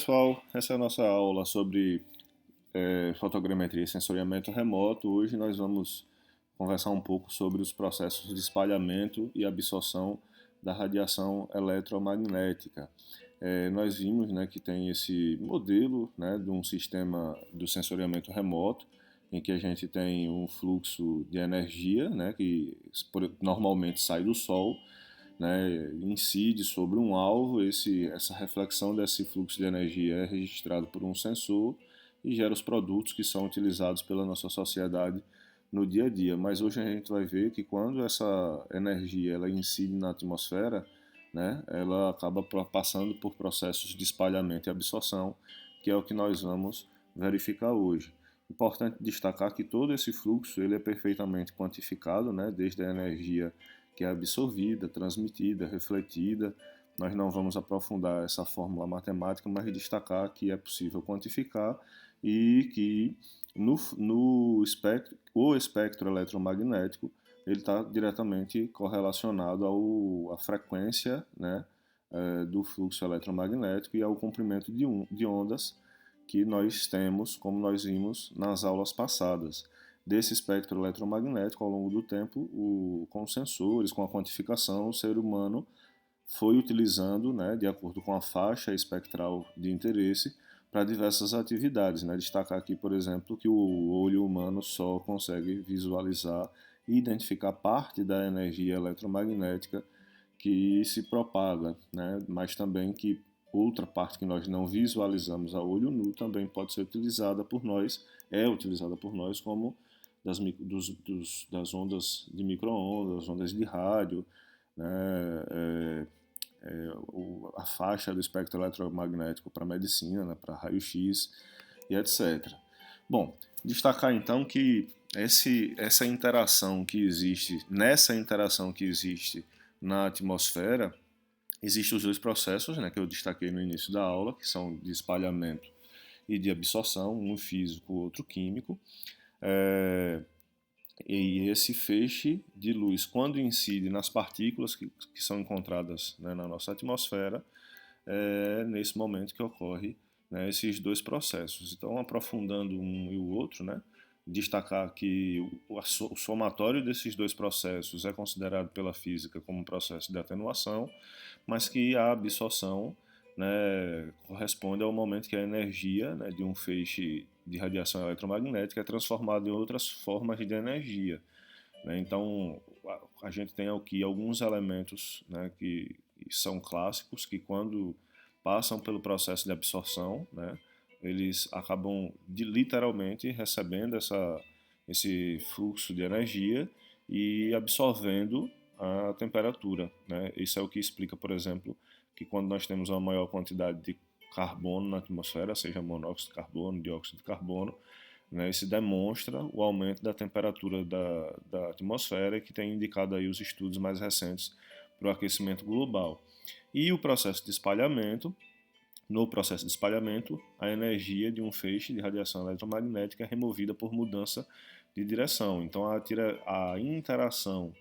Pessoal, essa é a nossa aula sobre fotogrametria e sensoriamento remoto. Hoje nós vamos conversar um pouco sobre os processos de espalhamento e absorção da radiação eletromagnética. Nós vimos, né, que tem esse modelo, né, de um sistema do sensoriamento remoto, em que a gente tem um fluxo de energia, né, que normalmente sai do Sol, né, incide sobre um alvo. Essa reflexão desse fluxo de energia é registrado por um sensor e gera os produtos que são utilizados pela nossa sociedade no dia a dia. Mas hoje a gente vai ver que quando essa energia ela incide na atmosfera, né, ela acaba passando por processos de espalhamento e absorção, que é o que nós vamos verificar hoje. Importante destacar que todo esse fluxo ele é perfeitamente quantificado, né, desde a energia que é absorvida, transmitida, refletida. Nós não vamos aprofundar essa fórmula matemática, mas destacar que é possível quantificar e que no espectro, o espectro eletromagnético ele está diretamente correlacionado à frequência, né, do fluxo eletromagnético e ao comprimento de ondas que nós temos, como nós vimos nas aulas passadas. Desse espectro eletromagnético, ao longo do tempo, com os sensores, com a quantificação, o ser humano foi utilizando, né, de acordo com a faixa espectral de interesse, para diversas atividades. Né? Destacar aqui, por exemplo, que o olho humano só consegue visualizar e identificar parte da energia eletromagnética que se propaga, né? Mas também que outra parte que nós não visualizamos a olho nu também pode ser utilizada por nós, é utilizada por nós como das ondas de micro-ondas, ondas de rádio, né? A faixa do espectro eletromagnético para medicina, né? Para raio-x e etc. Bom, destacar então que nessa interação que existe na atmosfera, existem os dois processos, né, que eu destaquei no início da aula, que são de espalhamento e de absorção, um físico, outro químico. É, e esse feixe de luz, quando incide nas partículas que são encontradas, né, na nossa atmosfera, é nesse momento que ocorre, né, esses dois processos. Então, aprofundando um e o outro, né, destacar que o somatório desses dois processos é considerado pela física como um processo de atenuação, mas que a absorção, né, corresponde ao momento que a energia, né, de um feixe de radiação eletromagnética é transformada em outras formas de energia. Né? Então, a gente tem aqui alguns elementos, né, que são clássicos, que quando passam pelo processo de absorção, né, eles acabam literalmente recebendo esse fluxo de energia e absorvendo a temperatura. Né? Isso é o que explica, por exemplo, que quando nós temos uma maior quantidade de carbono na atmosfera, seja monóxido de carbono, dióxido de carbono, né, isso demonstra o aumento da temperatura da atmosfera, que tem indicado aí os estudos mais recentes para o aquecimento global. E o processo de espalhamento, no processo de espalhamento, a energia de um feixe de radiação eletromagnética é removida por mudança de direção. Então, a interação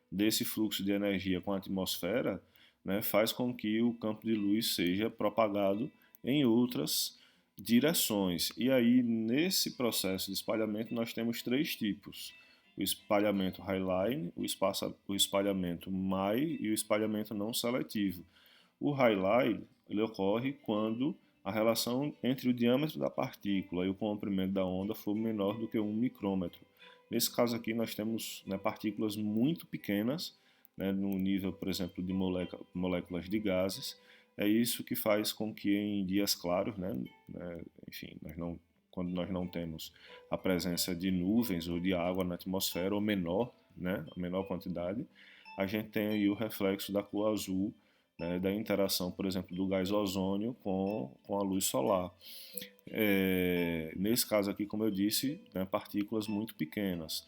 desse fluxo de energia com a atmosfera, né, faz com que o campo de luz seja propagado em outras direções. E aí, nesse processo de espalhamento, nós temos três tipos: o espalhamento highline, o espalhamento Mie e o espalhamento não seletivo. O highline ele ocorre quando a relação entre o diâmetro da partícula e o comprimento da onda for menor do que 1 micrômetro. Nesse caso aqui, nós temos, né, partículas muito pequenas, né, no nível, por exemplo, de moléculas de gases. É isso que faz com que em dias claros, enfim, quando nós não temos a presença de nuvens ou de água na atmosfera, ou menor, né, a menor quantidade, a gente tem aí o reflexo da cor azul, né, da interação, por exemplo, do gás ozônio com a luz solar. Nesse caso aqui, como eu disse, né, partículas muito pequenas.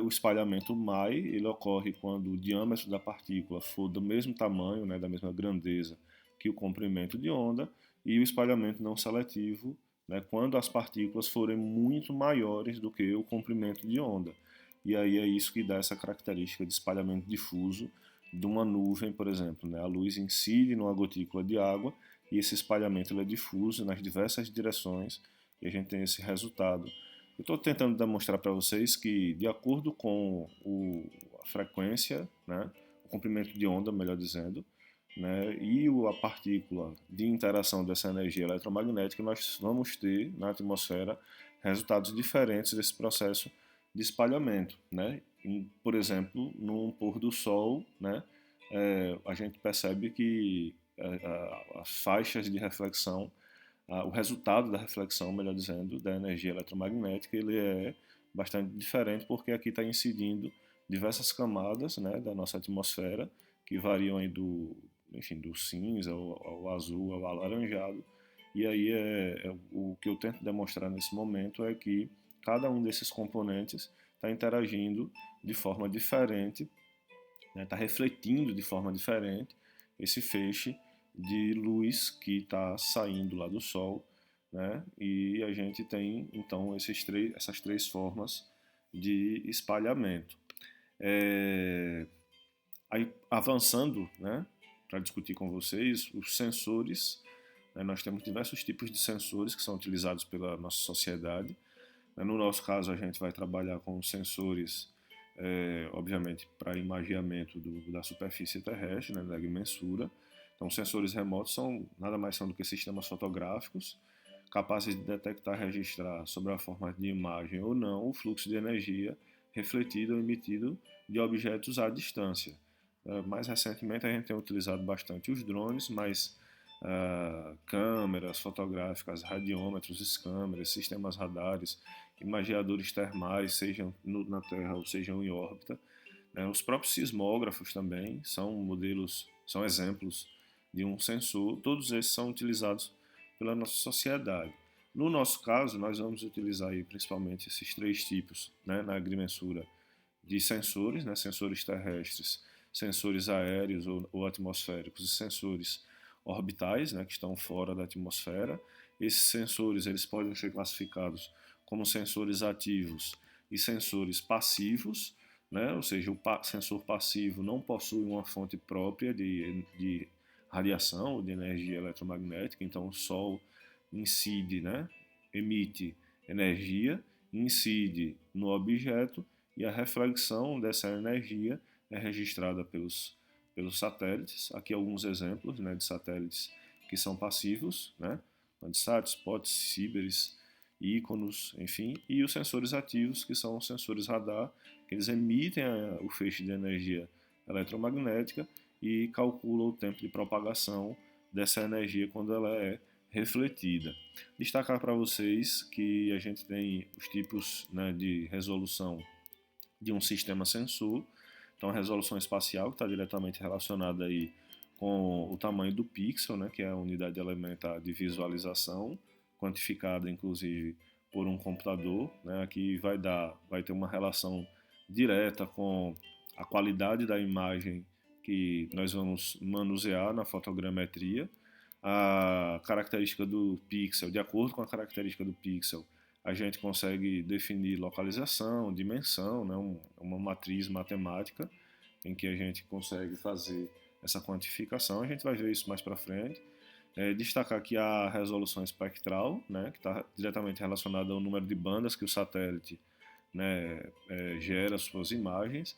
O espalhamento Mie ele ocorre quando o diâmetro da partícula for do mesmo tamanho, né, da mesma grandeza que o comprimento de onda, e o espalhamento não seletivo, né, quando as partículas forem muito maiores do que o comprimento de onda. E aí é isso que dá essa característica de espalhamento difuso de uma nuvem, por exemplo. Né? A luz incide numa gotícula de água e esse espalhamento ele é difuso nas diversas direções e a gente tem esse resultado. Eu estou tentando demonstrar para vocês que, de acordo com a frequência, né, o comprimento de onda, melhor dizendo, né, e a partícula de interação dessa energia eletromagnética, nós vamos ter na atmosfera resultados diferentes desse processo de espalhamento. Né? Por exemplo, no pôr do sol, né, a gente percebe que as faixas de reflexão, o resultado da reflexão, melhor dizendo, da energia eletromagnética, ele é bastante diferente porque aqui está incidindo diversas camadas, né, da nossa atmosfera, que variam aí do cinza ao azul, ao alaranjado. E aí o que eu tento demonstrar nesse momento é que cada um desses componentes está interagindo de forma diferente, está refletindo de forma diferente esse feixe de luz que está saindo lá do Sol, né? E a gente tem então essas três formas de espalhamento. Aí, avançando, né, para discutir com vocês, os sensores, né, nós temos diversos tipos de sensores que são utilizados pela nossa sociedade. No nosso caso, a gente vai trabalhar com sensores, obviamente, para imageamento da superfície terrestre, né, da agrimensura. Então, sensores remotos nada mais são do que sistemas fotográficos capazes de detectar e registrar, sob a forma de imagem ou não, o fluxo de energia refletido ou emitido de objetos à distância. Mais recentemente, a gente tem utilizado bastante os drones, mas câmeras fotográficas, radiômetros, escâmeras, sistemas radares, imageadores termais, sejam na Terra ou sejam em órbita. Os próprios sismógrafos também são exemplos de um sensor. Todos esses são utilizados pela nossa sociedade. No nosso caso, nós vamos utilizar aí principalmente esses três tipos, né, na agrimensura de sensores, né, sensores terrestres, sensores aéreos ou atmosféricos e sensores orbitais, né, que estão fora da atmosfera. Esses sensores eles podem ser classificados como sensores ativos e sensores passivos, né, ou seja, o sensor passivo não possui uma fonte própria de radiação ou de energia eletromagnética, então o Sol incide, né, emite energia, incide no objeto e a reflexão dessa energia é registrada pelos satélites. Aqui alguns exemplos, né, de satélites que são passivos, né, Landsat, Spot, Sibris, Íconos, enfim, e os sensores ativos, que são os sensores radar, que eles emitem o feixe de energia eletromagnética e calculam o tempo de propagação dessa energia quando ela é refletida. Destacar para vocês que a gente tem os tipos, né, de resolução de um sistema sensor. Então, a resolução espacial, que está diretamente relacionada aí com o tamanho do pixel, né, que é a unidade elementar de visualização, quantificada inclusive por um computador, né, aqui vai ter uma relação direta com a qualidade da imagem que nós vamos manusear na fotogrametria. A característica do pixel, de acordo com a característica do pixel, a gente consegue definir localização, dimensão, né, uma matriz matemática em que a gente consegue fazer essa quantificação. A gente vai ver isso mais para frente. Destacar aqui a resolução espectral, né, que está diretamente relacionada ao número de bandas que o satélite, né, gera suas imagens,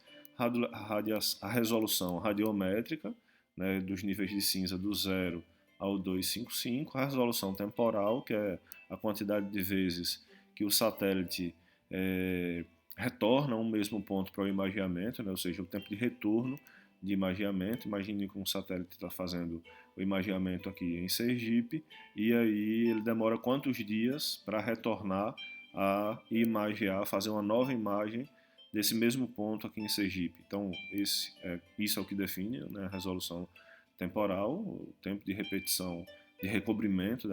a resolução radiométrica, né, dos níveis de cinza do 0 ao 255, a resolução temporal, que é a quantidade de vezes que o satélite retorna um mesmo ponto para o imageamento, né, ou seja, o tempo de retorno de imageamento. Imagine que um satélite está fazendo o imageamento aqui em Sergipe, e aí ele demora quantos dias para retornar a imagear, fazer uma nova imagem desse mesmo ponto aqui em Sergipe. Então, isso é o que define, né, a resolução temporal, o tempo de repetição, de recobrimento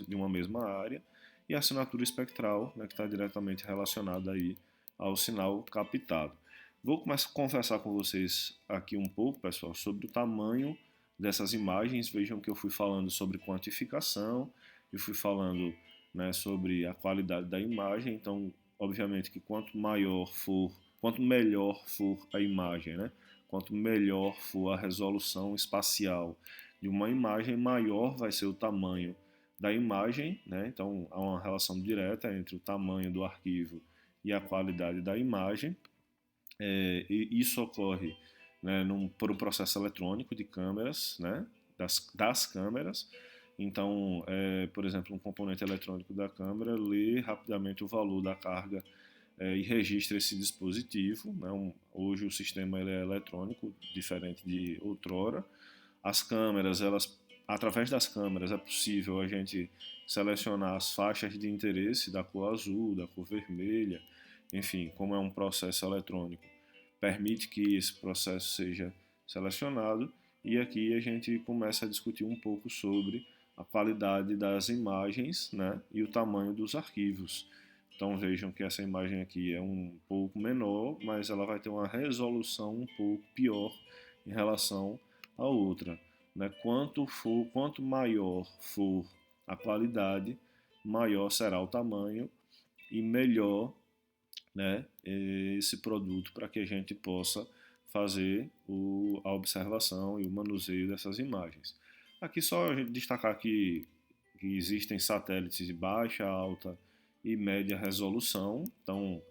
de uma mesma área, e a assinatura espectral, né, que está diretamente relacionada aí ao sinal captado. Vou começar a conversar com vocês aqui um pouco, pessoal, sobre o tamanho dessas imagens. Vejam que eu fui falando sobre quantificação, eu fui falando, né, sobre a qualidade da imagem. Então, obviamente que quanto melhor for a imagem, né, quanto melhor for a resolução espacial de uma imagem, maior vai ser o tamanho da imagem, né? Então há uma relação direta entre o tamanho do arquivo e a qualidade da imagem. E isso ocorre, né, por um processo eletrônico de câmeras, né, das câmeras. Então, por exemplo, um componente eletrônico da câmera lê rapidamente o valor da carga e registra esse dispositivo. Né? Hoje o sistema ele é eletrônico, diferente de outrora. As câmeras, através das câmeras é possível a gente selecionar as faixas de interesse da cor azul, da cor vermelha, enfim, como é um processo eletrônico, permite que esse processo seja selecionado, e aqui a gente começa a discutir um pouco sobre a qualidade das imagens, né, e o tamanho dos arquivos. Então vejam que essa imagem aqui é um pouco menor, mas ela vai ter uma resolução um pouco pior em relação à outra. Né? Quanto maior for a qualidade, maior será o tamanho e melhor, né, esse produto para que a gente possa fazer a observação e o manuseio dessas imagens. Aqui só destacar que existem satélites de baixa, alta e média resolução. Então,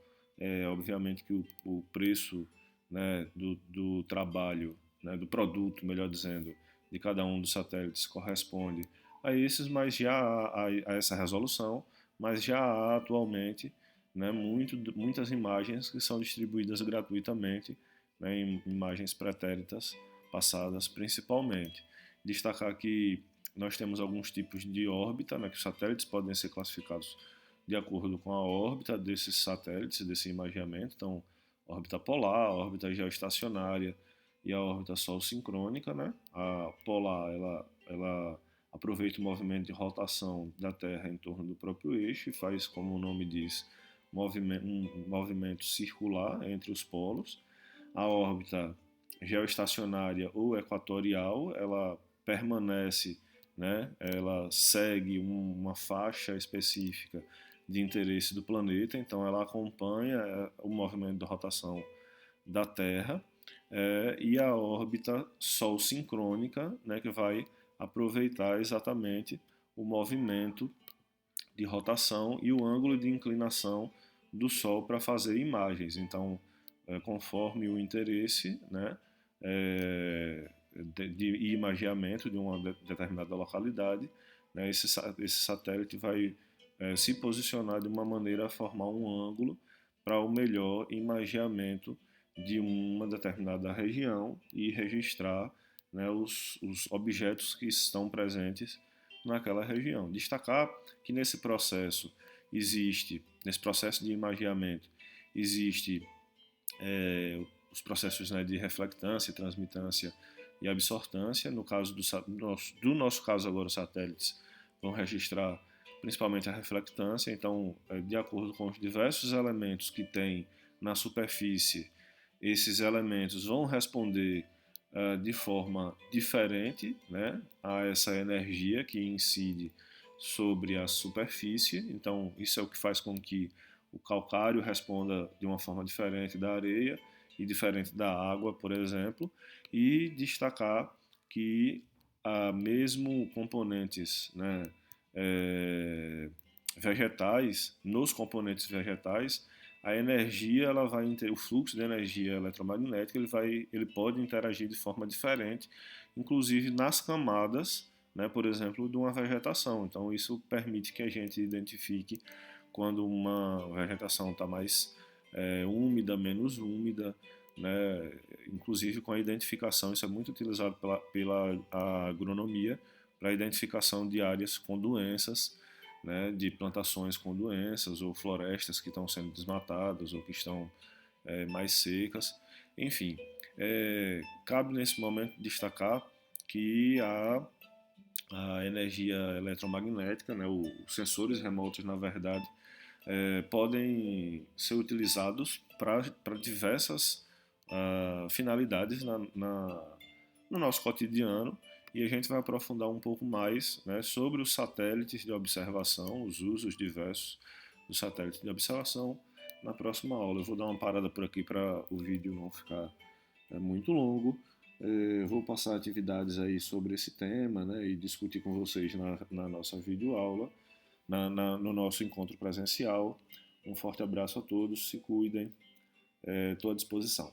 obviamente que o preço, né, do trabalho, né, do produto, melhor dizendo, de cada um dos satélites corresponde a esses, mas já a essa resolução, mas já há atualmente, né, muitas imagens que são distribuídas gratuitamente, né, em imagens pretéritas passadas principalmente. Destacar que nós temos alguns tipos de órbita, né, que os satélites podem ser classificados de acordo com a órbita desses satélites, desse imageamento. Então, órbita polar, órbita geoestacionária e a órbita sol-sincrônica. Né? A polar, ela aproveita o movimento de rotação da Terra em torno do próprio eixo e faz, como o nome diz, um movimento circular entre os polos. A órbita geoestacionária ou equatorial, ela permanece, né, ela segue uma faixa específica de interesse do planeta, então ela acompanha o movimento de rotação da Terra, e a órbita sol-sincrônica, né, que vai aproveitar exatamente o movimento de rotação e o ângulo de inclinação do Sol para fazer imagens. Então, conforme o interesse, né, de imageamento de uma determinada localidade, né, esse satélite vai se posicionar de uma maneira a formar um ângulo para o melhor imageamento de uma determinada região e registrar, né, os objetos que estão presentes naquela região. Destacar que nesse processo de imageamento, existe os processos, né, de reflectância, transmitância e absortância. No caso do nosso caso agora, os satélites vão registrar principalmente a reflectância. Então, de acordo com os diversos elementos que tem na superfície, esses elementos vão responder de forma diferente, né, a essa energia que incide sobre a superfície. Então, isso é o que faz com que o calcário responda de uma forma diferente da areia e diferente da água, por exemplo, e destacar que mesmo componentes, né, vegetais, nos componentes vegetais, a energia, o fluxo de energia eletromagnética, ele pode interagir de forma diferente, inclusive nas camadas, né, por exemplo, de uma vegetação. Então isso permite que a gente identifique quando uma vegetação está mais úmida, menos úmida, né, inclusive com a identificação. Isso é muito utilizado pela agronomia para a identificação de áreas com doenças, né, de plantações com doenças ou florestas que estão sendo desmatadas ou que estão mais secas. Enfim, cabe nesse momento destacar que a energia eletromagnética, né, os sensores remotos, na verdade, podem ser utilizados para diversas finalidades no nosso cotidiano, e a gente vai aprofundar um pouco mais, né, sobre os satélites de observação, os usos diversos dos satélites de observação na próxima aula. Eu vou dar uma parada por aqui para o vídeo não ficar muito longo, Vou passar atividades aí sobre esse tema, né, e discutir com vocês na nossa videoaula, no nosso encontro presencial. Um forte abraço a todos, se cuidem, estou à disposição.